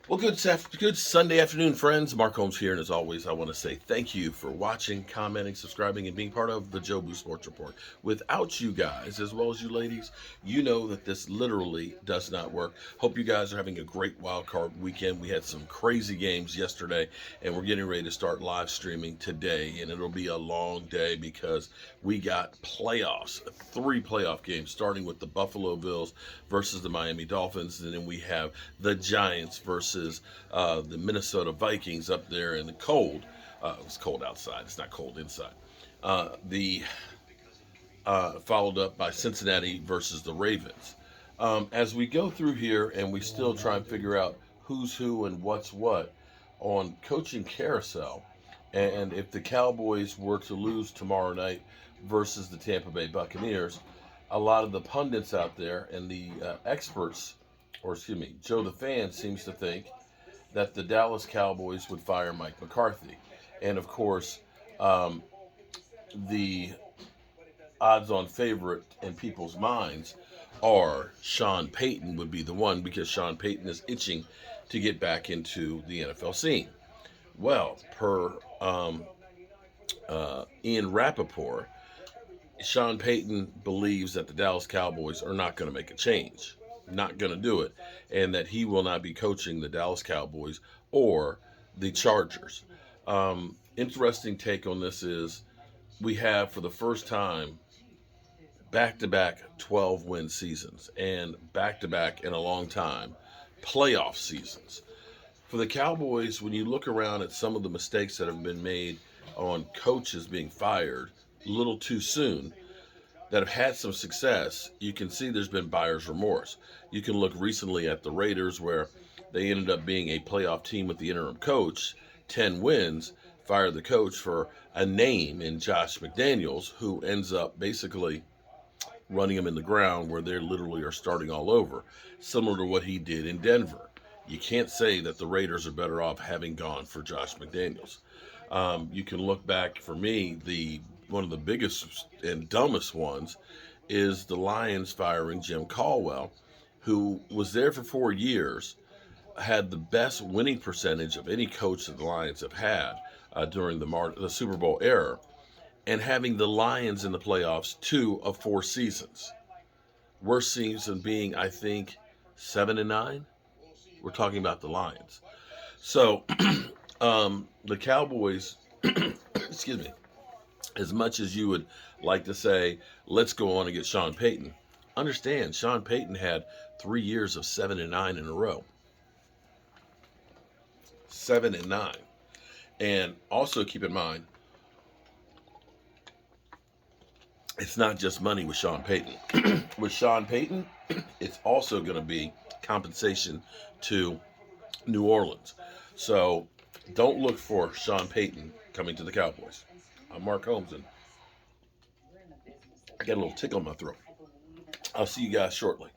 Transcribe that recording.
Well, good Sunday afternoon, friends. Mark Holmes here, and as always, I want to say thank you for watching, commenting, subscribing, and being part of the Joe Boo Sports Report. Without you guys, as well as you ladies, you know that this literally does not work. Hope you guys are having a great wild card weekend. We had some crazy games yesterday, and we're getting ready to start live streaming today, and it'll be a long day because we got playoffs, 3 playoff games, starting with the Buffalo Bills versus the Miami Dolphins, and then we have the Giants versus the Minnesota Vikings up there in the cold. It's cold outside. It's not cold inside. The Followed up by Cincinnati versus the Ravens. As we go through here and we still try and figure out who's who and what's what on coaching carousel, and if the Cowboys were to lose tomorrow night versus the Tampa Bay Buccaneers, a lot of the pundits out there and the experts, or excuse me, Joe the fan seems to think that the Dallas Cowboys would fire Mike McCarthy. And of course, the odds on favorite in people's minds are Sean Payton would be the one because Sean Payton is itching to get back into the NFL scene. Well, per Ian Rappaport, Sean Payton believes that the Dallas Cowboys are not going to make a change, not going to do it, and that he will not be coaching the Dallas Cowboys or the Chargers. Interesting take on this is we have, for the first time, back-to-back 12-win seasons and back-to-back in a long time playoff seasons. For the Cowboys, when you look around at some of the mistakes that have been made on coaches being fired a little too soon that have had some success, you can see there's been buyer's remorse. You can look recently at the Raiders where they ended up being a playoff team with the interim coach, 10 wins, fired the coach for a name in Josh McDaniels, who ends up basically running them in the ground where they literally are starting all over, similar to what he did in Denver. You can't say that the Raiders are better off having gone for Josh McDaniels. You can look back, for me, one of the biggest and dumbest ones is the Lions firing Jim Caldwell, who was there for 4 years, had the best winning percentage of any coach that the Lions have had during the Super Bowl era, and having the Lions in the playoffs 2 of 4 seasons. Worst season being, I think, 7-9. We're talking about the Lions. So the Cowboys, excuse me, as much as you would like to say, let's go on and get Sean Payton, understand Sean Payton had 3 years of 7-9 in a row. 7-9. And also keep in mind, it's not just money with Sean Payton. With Sean Payton, it's also going to be compensation to New Orleans. So don't look for Sean Payton coming to the Cowboys. I'm Mark Holmes, and I got a little tickle in my throat. I'll see you guys shortly.